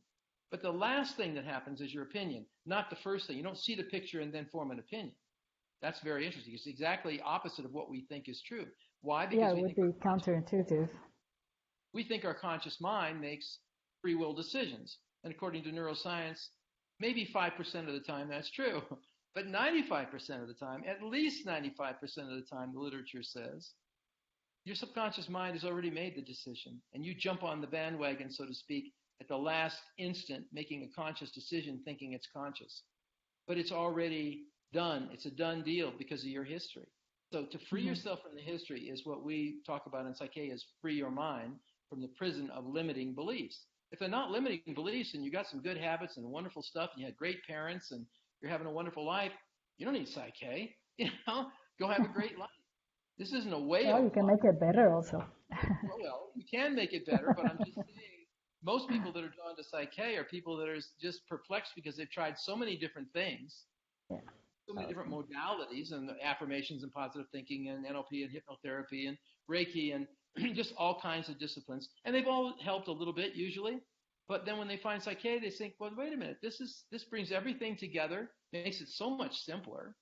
But the last thing that happens is your opinion, not the first thing. You don't see the picture and then form an opinion. That's very interesting. It's exactly opposite of what we think is true. Why? Yeah, Because it would be counterintuitive. we think our conscious mind makes free will decisions. And according to neuroscience, maybe 5% of the time that's true. But 95% of the time, at least 95% of the time, the literature says, your subconscious mind has already made the decision. And you jump on the bandwagon, so to speak, at the last instant, making a conscious decision, thinking it's conscious. But it's already done. It's a done deal because of your history. So to free Mm-hmm. yourself from the history is what we talk about in PSYCH-K as free your mind from the prison of limiting beliefs. If they're not limiting beliefs and you got some good habits and wonderful stuff and you had great parents and you're having a wonderful life, you don't need PSYCH-K. Go have a great life. This isn't a way Well, of you can life. make it better also. Well, you can make it better, but I'm just saying most people that are drawn to PSYCH-K are people that are just perplexed because they've tried so many different things, Yeah. so many different modalities and affirmations and positive thinking and NLP and hypnotherapy and Reiki and just all kinds of disciplines. And they've all helped a little bit usually. But then when they find PSYCH-K, they think, well, wait a minute, this brings everything together, makes it so much simpler.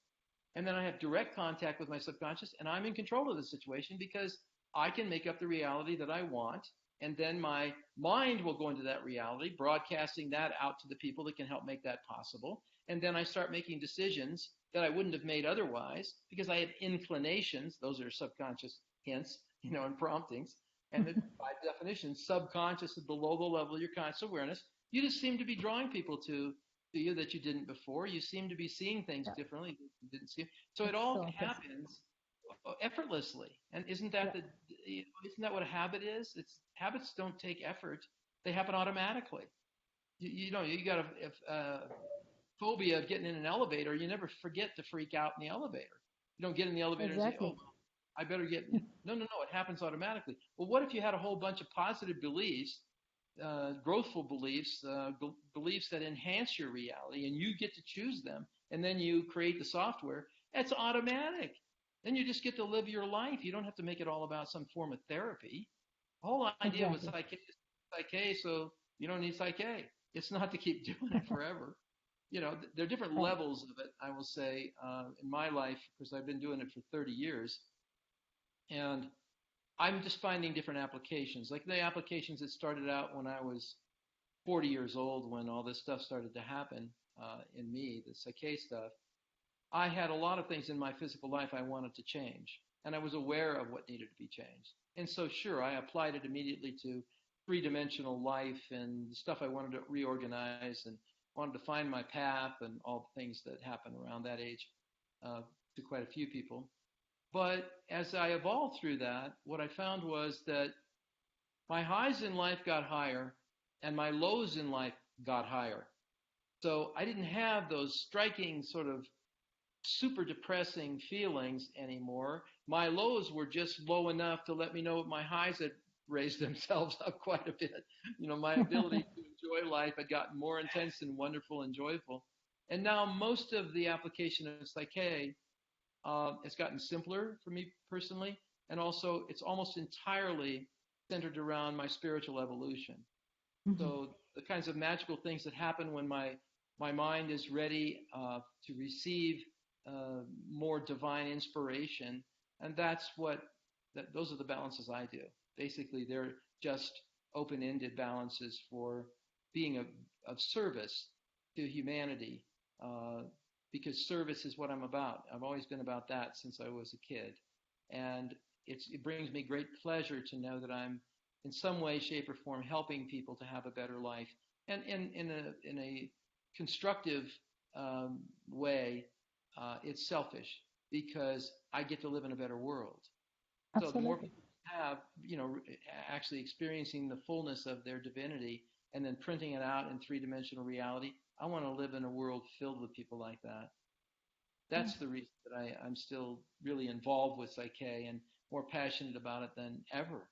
And then I have direct contact with my subconscious and I'm in control of the situation because I can make up the reality that I want. And then my mind will go into that reality, broadcasting that out to the people that can help make that possible. And then I start making decisions that I wouldn't have made otherwise because I have inclinations. Those are subconscious hints, and promptings. And then by definition, subconscious is below the level of your conscious awareness. You just seem to be drawing people to you that you didn't before. You seem to be seeing things differently that you didn't see. So it all happens effortlessly. And isn't that what a habit is? Habits don't take effort; they happen automatically. You got a phobia of getting in an elevator. You never forget to freak out in the elevator. You don't get in the elevator and say, "Oh, well, I better get." No. It happens automatically. Well, what if you had a whole bunch of positive beliefs, growthful beliefs, beliefs that enhance your reality, and you get to choose them, and then you create the software? It's automatic. Then you just get to live your life. You don't have to make it all about some form of therapy. The whole idea with PSYCH-K, so you don't need PSYCH-K. It's not to keep doing it forever. There are different levels of it, I will say, in my life, because I've been doing it for 30 years. And I'm just finding different applications. Like the applications that started out when I was 40 years old, when all this stuff started to happen in me, the PSYCH-K stuff. I had a lot of things in my physical life I wanted to change, and I was aware of what needed to be changed. And so, sure, I applied it immediately to three-dimensional life and the stuff I wanted to reorganize and wanted to find my path and all the things that happen around that age to quite a few people. But as I evolved through that, what I found was that my highs in life got higher and my lows in life got higher. So I didn't have those striking sort of super depressing feelings anymore. My lows were just low enough to let me know my highs had raised themselves up quite a bit. My ability to enjoy life had gotten more intense and wonderful and joyful. And now most of the application of PSYCH-K has gotten simpler for me personally, and also it's almost entirely centered around my spiritual evolution. Mm-hmm. So the kinds of magical things that happen when my mind is ready to receive more divine inspiration, and those are the balances I do. Basically, they're just open-ended balances for being of service to humanity, because service is what I'm about. I've always been about that since I was a kid, and it brings me great pleasure to know that I'm in some way, shape, or form helping people to have a better life, and in a constructive way, it's selfish because I get to live in a better world. So the more Absolutely. people have, actually experiencing the fullness of their divinity and then printing it out in three-dimensional reality, I want to live in a world filled with people like that. Yeah. That's the reason that I'm still really involved with Psyche and more passionate about it than ever.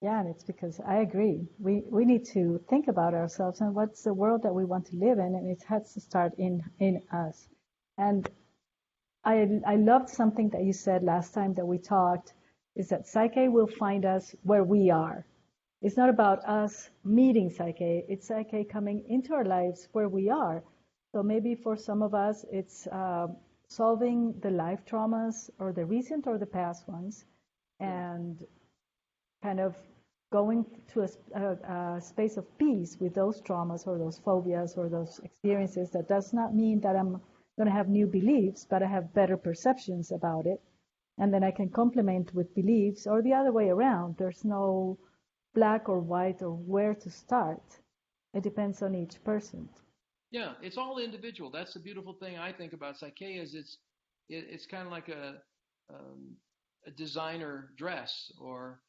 Yeah, and it's because I agree. We need to think about ourselves and what's the world that we want to live in, and it has to start in us. And I loved something that you said last time that we talked, is that Psyche will find us where we are. It's not about us meeting Psyche, it's Psyche coming into our lives where we are. So maybe for some of us, it's solving the life traumas or the recent or the past ones, and kind of going to a space of peace with those traumas or those phobias or those experiences. That does not mean that I'm going to have new beliefs, but I have better perceptions about it. And then I can complement with beliefs, or the other way around. There's no black or white or where to start. It depends on each person. Yeah, it's all individual. That's the beautiful thing I think about Psyche is it's kind of like a designer dress or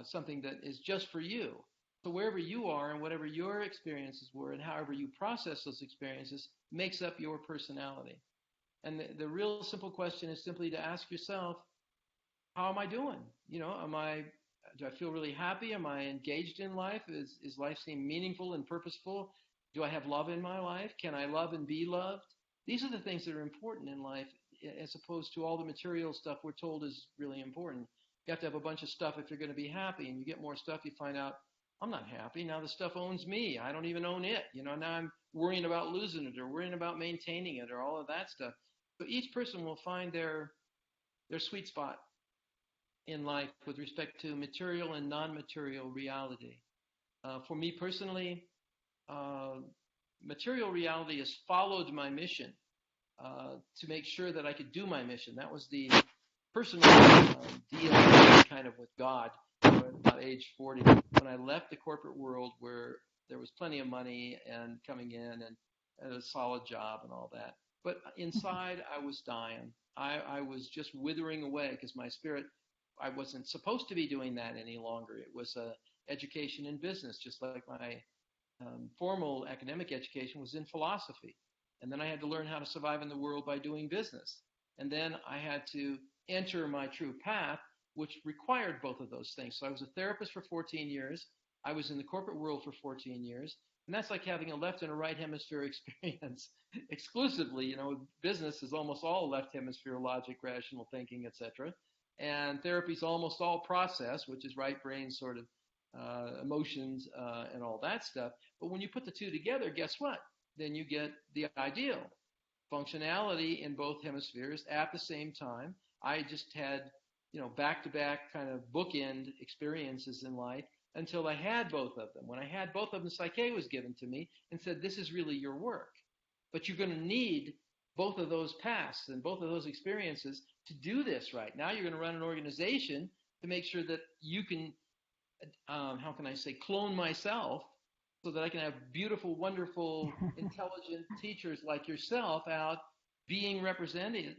something that is just for you. So wherever you are and whatever your experiences were and however you process those experiences makes up your personality. And the real simple question is simply to ask yourself, how am I doing? Do I feel really happy? Am I engaged in life? Is life seem meaningful and purposeful? Do I have love in my life? Can I love and be loved? These are the things that are important in life as opposed to all the material stuff we're told is really important. You have to have a bunch of stuff if you're going to be happy, and you get more stuff, you find out, I'm not happy. Now the stuff owns me. I don't even own it. Now I'm worrying about losing it or worrying about maintaining it or all of that stuff. So each person will find their sweet spot in life with respect to material and non-material reality. For me personally, uh, material reality has followed my mission to make sure that I could do my mission. That was the personal deal kind of with God at about age 40 when I left the corporate world where there was plenty of money and coming in and a solid job and all that. But inside, I was dying. I was just withering away because my spirit, I wasn't supposed to be doing that any longer. It was education in business, just like my formal academic education was in philosophy. And then I had to learn how to survive in the world by doing business. And then I had to enter my true path, which required both of those things. So I was a therapist for 14 years. I was in the corporate world for 14 years. And that's like having a left and a right hemisphere experience exclusively. Business is almost all left hemisphere logic, rational thinking, etc. And therapy is almost all process, which is right brain sort of emotions and all that stuff. But when you put the two together, guess what? Then you get the ideal functionality in both hemispheres at the same time. I just had, back-to-back kind of bookend experiences in life until I had both of them. When I had both of them, Psyche was given to me and said, this is really your work. But you're going to need both of those paths and both of those experiences to do this right. Now you're going to run an organization to make sure that you can, how can I say, clone myself so that I can have beautiful, wonderful, intelligent teachers like yourself out being representing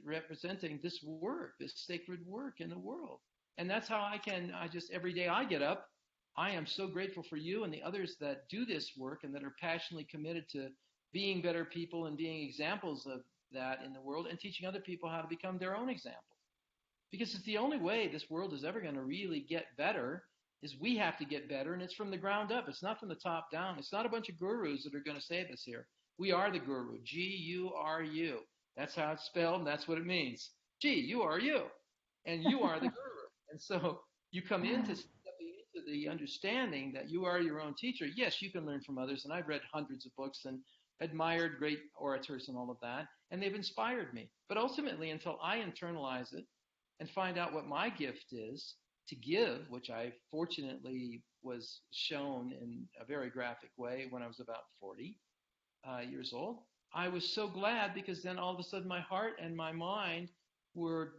this work, this sacred work in the world. And that's how I just, every day I get up, I am so grateful for you and the others that do this work and that are passionately committed to being better people and being examples of that in the world and teaching other people how to become their own examples. Because it's the only way this world is ever going to really get better is we have to get better, and it's from the ground up. It's not from the top down. It's not a bunch of gurus that are going to save us here. We are the guru, Guru. That's how it's spelled, and that's what it means. You are you, and you are the guru. And so you come into stepping into the understanding that you are your own teacher. Yes, you can learn from others, and I've read hundreds of books and admired great orators and all of that, and they've inspired me. But ultimately, until I internalize it and find out what my gift is to give, which I fortunately was shown in a very graphic way when I was about 40 years old, I was so glad because then all of a sudden my heart and my mind were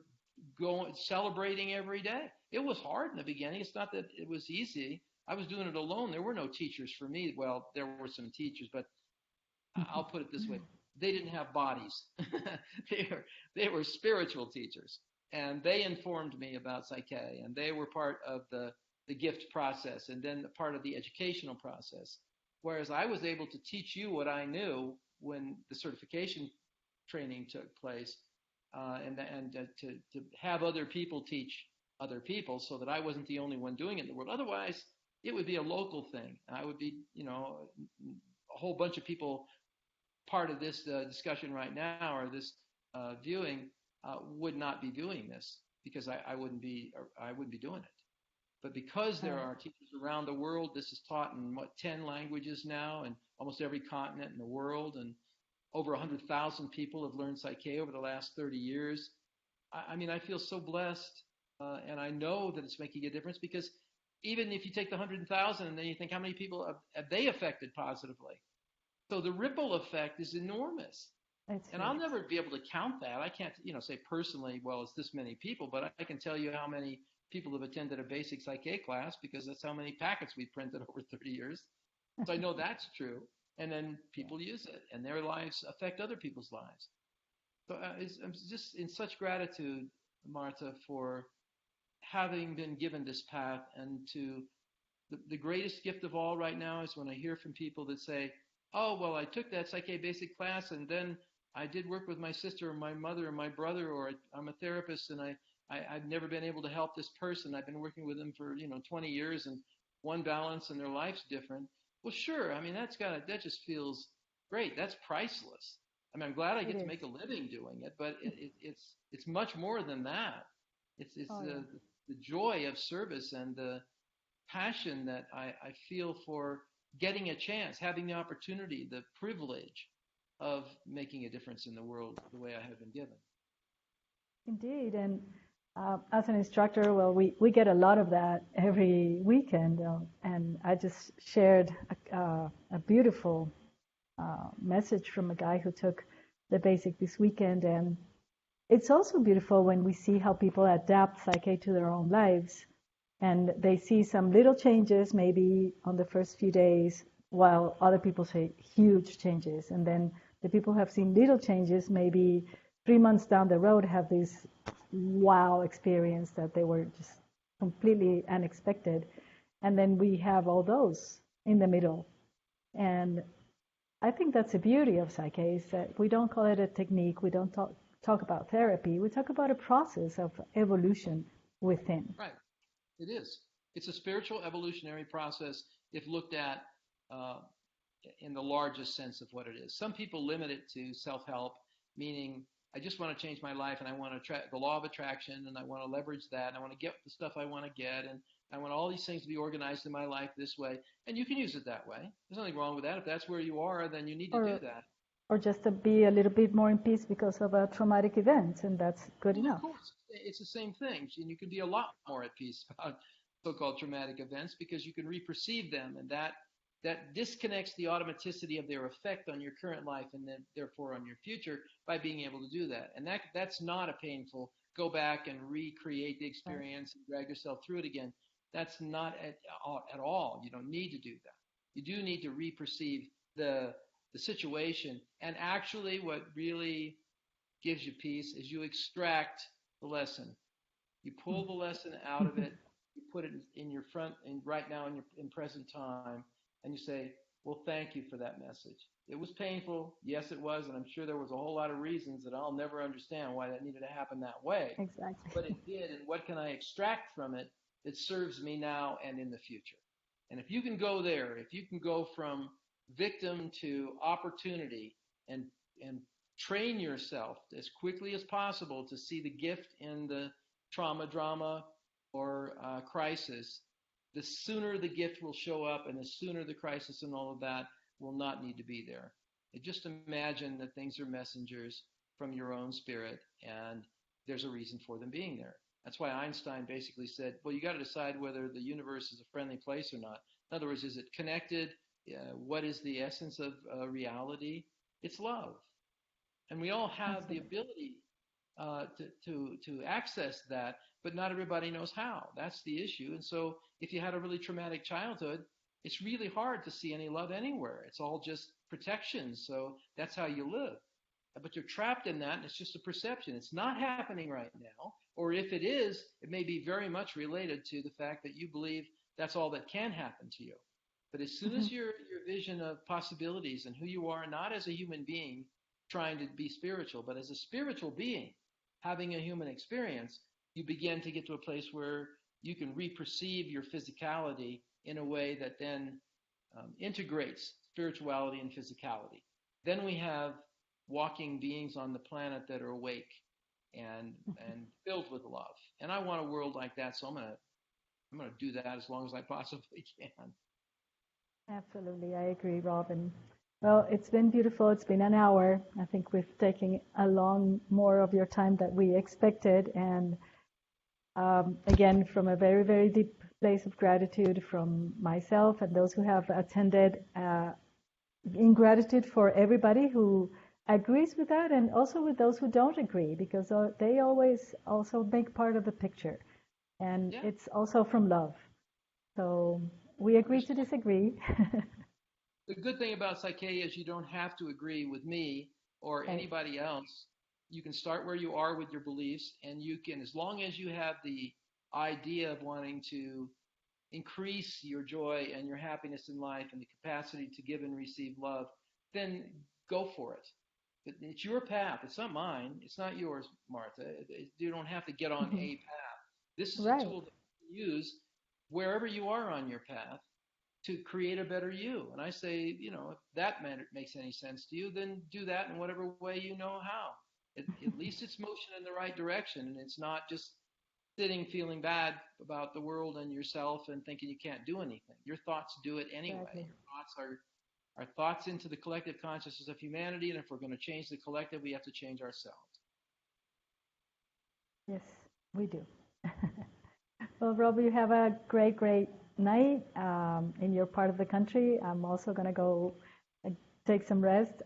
celebrating every day. It was hard in the beginning. It's not that it was easy. I was doing it alone. There were no teachers for me. Well, there were some teachers, but I'll put it this way. They didn't have bodies. they were spiritual teachers. And they informed me about Psych-K, and they were part of the gift process and then part of the educational process. Whereas I was able to teach you what I knew when the certification training took place, and to have other people teach other people so that I wasn't the only one doing it in the world. Otherwise, it would be a local thing. I would be, a whole bunch of people part of this discussion right now or this viewing would not be doing this because I wouldn't be doing it. But because there are teachers around the world, this is taught in 10 languages now, and almost every continent in the world, and over 100,000 people have learned Psych-K over the last 30 years. I mean, I feel so blessed, and I know that it's making a difference because even if you take the 100,000 and then you think how many people have they affected positively? So the ripple effect is enormous. And I'll never be able to count that. I can't, say personally, well, it's this many people, but I can tell you how many people have attended a basic Psych-K class because that's how many packets we've printed over 30 years. So I know that's true. And then people use it, and their lives affect other people's lives. So I'm just in such gratitude, Martha, for having been given this path. And the greatest gift of all right now is when I hear from people that say, oh, well, I took that Psych-K basic class, and then I did work with my sister or my mother or my brother, or I'm a therapist, and I've never been able to help this person. I've been working with them for 20 years, and one balance, and their life's different. Well, sure. I mean, that just feels great. That's priceless. I mean, I'm glad I get to make a living doing it, but it's much more than that. It's the joy of service and the passion that I feel for getting a chance, having the opportunity, the privilege of making a difference in the world the way I have been given. Indeed, and as an instructor, well, we get a lot of that every weekend, and I just shared a beautiful message from a guy who took the basic this weekend, and it's also beautiful when we see how people adapt Psych-K to their own lives, and they see some little changes maybe on the first few days, while other people say huge changes, and then the people who have seen little changes maybe 3 months down the road have this wow experience that they were just completely unexpected. And then we have all those in the middle. And I think that's the beauty of Psych-K, is that we don't call it a technique, we don't talk about therapy, we talk about a process of evolution within. Right, it is. It's a spiritual evolutionary process if looked at in the largest sense of what it is. Some people limit it to self-help, meaning I just want to change my life, and I want to attract the law of attraction, and I want to leverage that, and I want to get the stuff I want to get, and I want all these things to be organized in my life this way. And you can use it that way. There's nothing wrong with that. If that's where you are, then you need to do that. Or just to be a little bit more in peace because of a traumatic event, and that's good enough. Of course, it's the same thing. And you can be a lot more at peace about so-called traumatic events because you can reperceive them, and that disconnects the automaticity of their effect on your current life and then therefore on your future by being able to do that. And that's not a painful go back and recreate the experience and drag yourself through it again. That's not at all. You don't need to do that. You do need to reperceive the situation. And actually what really gives you peace is you extract the lesson. You pull the lesson out of it, you put it in your front and right now in present time. And you say, well, thank you for that message. It was painful. Yes, it was. And I'm sure there was a whole lot of reasons that I'll never understand why that needed to happen that way. Exactly. But it did. And what can I extract from it that serves me now and in the future? And if you can go there, if you can go from victim to opportunity and train yourself as quickly as possible to see the gift in the trauma, drama, or crisis, the sooner the gift will show up and the sooner the crisis and all of that will not need to be there. And just imagine that things are messengers from your own spirit and there's a reason for them being there. That's why Einstein basically said, well, you got to decide whether the universe is a friendly place or not. In other words, is it connected? What is the essence of reality? It's love. And we all have the ability to access that, but not everybody knows how. That's the issue. And so if you had a really traumatic childhood, it's really hard to see any love anywhere. It's all just protection. So that's how you live. But you're trapped in that, and it's just a perception. It's not happening right now. Or if it is, it may be very much related to the fact that you believe that's all that can happen to you. But as soon as your vision of possibilities and who you are, not as a human being trying to be spiritual, but as a spiritual being having a human experience, you begin to get to a place where you can re-perceive your physicality in a way that then integrates spirituality and physicality. Then we have walking beings on the planet that are awake and filled with love. And I want a world like that, so I'm gonna do that as long as I possibly can. Absolutely, I agree, Robin. Well, it's been beautiful. It's been an hour. I think we've taken a long more of your time than we expected. And again, from a very, very deep place of gratitude from myself and those who have attended, in gratitude for everybody who agrees with that and also with those who don't agree, because they always also make part of the picture. And Yeah. it's also from love. So we agree to disagree. The good thing about PSYCH-K is you don't have to agree with me or Right. anybody else. You can start where you are with your beliefs, and you can, as long as you have the idea of wanting to increase your joy and your happiness in life and the capacity to give and receive love, then go for it. But it's your path. It's not mine. It's not yours, Martha. You don't have to get on a path. This is a Right. tool that you can use wherever you are on your path to create a better you. And I say, if that makes any sense to you, then do that in whatever way you know how. At least it's motion in the right direction, and it's not just sitting feeling bad about the world and yourself and thinking you can't do anything. Your thoughts do it anyway. Exactly. Your thoughts are thoughts into the collective consciousness of humanity, and if we're going to change the collective, we have to change ourselves. Yes, we do. Well, Rob, you have a great, great night in your part of the country. I'm also going to go take some rest.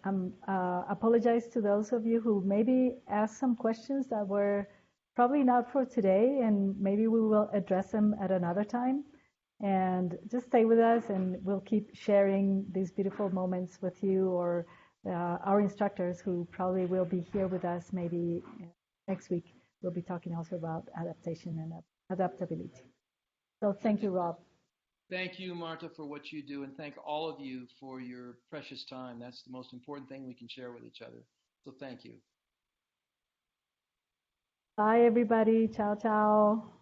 Apologize to those of you who maybe asked some questions that were probably not for today, and maybe we will address them at another time. And just stay with us, and we'll keep sharing these beautiful moments with you or our instructors who probably will be here with us maybe next week. We'll be talking also about adaptation and adaptability. So thank you, Rob. Thank you, Marta, for what you do, and thank all of you for your precious time. That's the most important thing we can share with each other. So thank you. Bye, everybody. Ciao, ciao.